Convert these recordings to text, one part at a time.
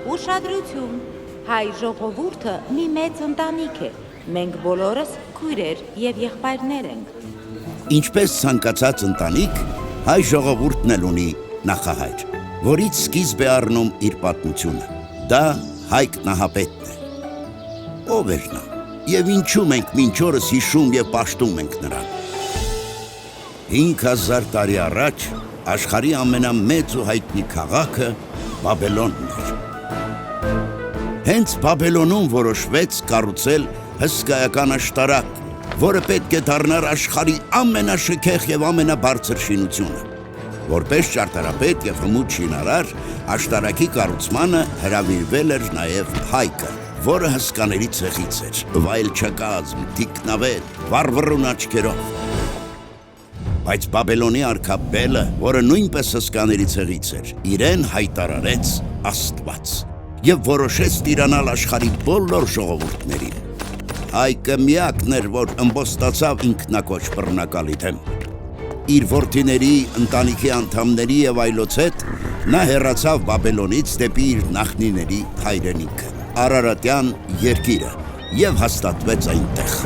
Ուշադրություն, հայ ժողովուրդը մի մեծ ընտանիք է, մենք բոլորս քույրեր և եղբայրներ ենք։ Ինչպես ցանկացած ընտանիք, հայ ժողովուրդն էլ ունի նախահայր, որից սկիզբ է առնում իր պատմությունը։ Դա Հայկ Նահապետն է։ Ով էր նա, և ինչու մենք մինչ օրս հիշում և պաշտում ենք նրան։ 5000 տարի առաջ աշխարհի ամենամեծ ու հայտնի քաղաքը Բաբելոնն էր։ Հենց Բաբելոնում որոշվեց կառուցել հսկայական աշտարակ, որը պետք է դառնար աշխարհի ամենաշքեղ և ամենաբարձր շինությունը։ Որպես ճարտարապետ և հմուտ շինարար, աշտարակի կառուցմանը հրավիրվել էր նաև Հայկը, որը հսկաների ցեղից էր, վայելչակազմ, թիկնավետ, վառվռուն աչքերով։ Բայց Բաբելոնի արքա Բելը, որը նույնպես հսկաների ցեղից էր, իրեն հայտարարեց Աստված և որոշեց տիրանալ աշխարհի բոլոր ժողովուրդներին։ Հայկը միակն էր, որ ըմբոստացավ ինքնակոչ բռնակալի դեմ։ Իր որդիների, ընտանիքի անդամների և այլոց հետ նա հեռացավ Բաբելոնից դեպի իր նախնիների հայրենիքը, Արարատյան երկիրը, և հաստատվեց այնտեղ։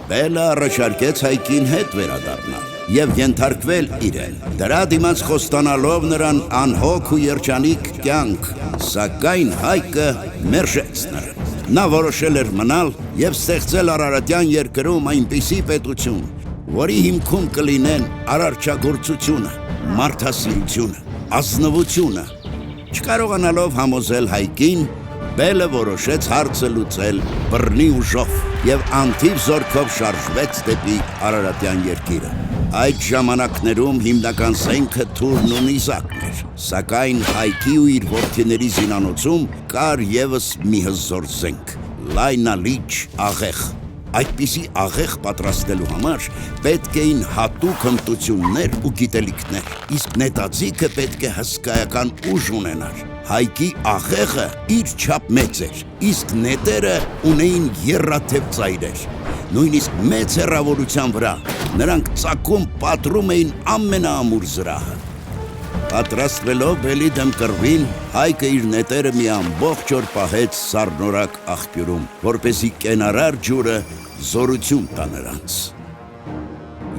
Բելը առաջարկեց Հայկին հետ վերադառնալ և ենթարկվել իրեն, դրա դիմաց խոստանալով նրան անհոգ ու երջանիկ կյանք, սակայն Հայկը մերժեց նրան։ Նա որոշել էր մնալ և ստեղծել Արարատյան երկրում այնպիսի պետություն, որի հիմքում կլինեն արարչագործությունը, մարդասիրությունը, ազնվությունը։ Չկարողանալով համոզել Հայկին, Բելը որոշեց հարցը լուծել բռնի ուժով և անթիվ զորքով շարժվեց դեպի Արարատյան երկիրը։ Այդ ժամանակներում հիմնական զենքը թուրն ու նիզակն էր, սակայն Հայկի ու իր որդիների զինանոցում կար ևս մի հզոր զենք՝ լայնալիճ աղեղ։ Այդպիսի աղեղ պատրաստելու համար պետք էին հատուկ հմտություններ ու գիտելիքներ, իսկ նետաձիգը պետք է հսկայական ուժ ունենար։ Հայկի աղեղը իր չափ մեծ էր, իսկ նետերը ունեին եռաթև ծայրեր։ Նույնիսկ մեծ հեռավորության վրա նրանք ծակում պատռում էին ամենաամուր զրահը։ Պատրաստվելով Բելի դեմ կռվին, Հայկը իր նետերը մի ամբողջ օր պահեց սառնորակ աղբյուրում, որպեսզի կենարար ջուրը զորություն տա նրանց։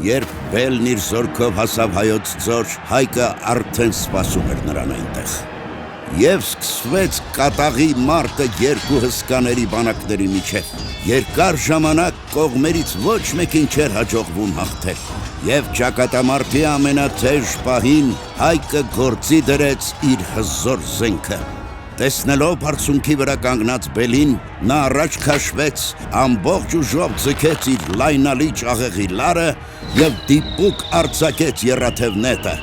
Երբ Բելն իր զորքով հասավ հայոց ձոր, Հայկը արդեն սպասում էր նրան այնտեղ։ Եվ սկսվեց կատաղի մարտը երկու հսկաների բանակների միջև։ Երկար ժամանակ կողմերից ոչ մեկին չէր հաջողվում հաղթել։ Եվ ճակատամարտի ամենաթեժ պահին Հայկը գործի դրեց իր հզոր զենքը։ Տեսնելով բարձունքի վրա կանգնած Բելին, նա առաջ քաշվեց, ամբողջ ուժով ձգեց իր լայնալիճ աղեղի լարը և դիպուկ արձակեց եռաթև նետը,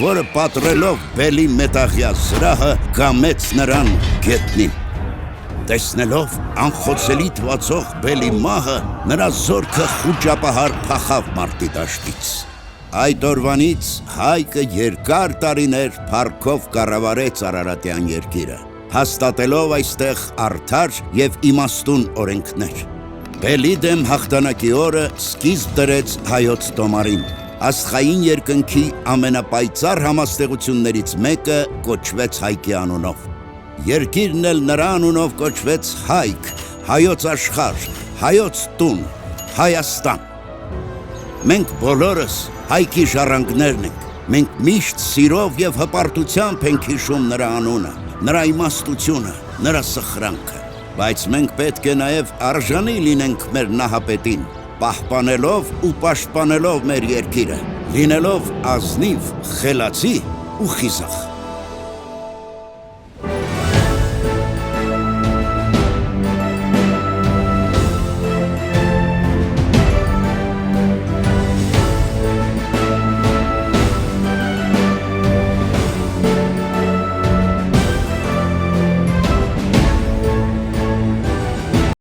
որը պատռելով Բելի մետաղյա զրահը կամեց նրան գետնին։ Տեսնելով անխոցելի թվացող Բելի մահը, նրա զորքը խուճապահար փախավ մարտի դաշտից։ Այդ օրվանից Հայկը երկար տարիներ փառքով կառավարեց Արարատյան երկիրը, հաստատելով այստեղ արդար և իմաստուն օրենքներ։ Բելի դեմ հաղթանակի օրը սկիզբ դրեց հայոց տոմարին։ Աստղային երկնքի ամենապայծառ համաստեղություններից մեկը կոչվեց Հայկի անունով։ Երկիրն էլ նրա անունով կոչվեց Հայք, հայոց աշխարհ, հայոց տուն, Հայաստան։ Մենք բոլորս Հայկի ժառանգներն ենք, մենք միշտ սիրով և հպարտությամբ ենք հիշում նրա անունը, նրա իմաստությունը, նրա սխրանքը, բայց մենք պետք է նաև արժանի լինենք մեր նահապետին, պահպանելով ու պաշտպանելով մեր երկիրը, լինելով ազնիվ, խելացի ու խիզախ։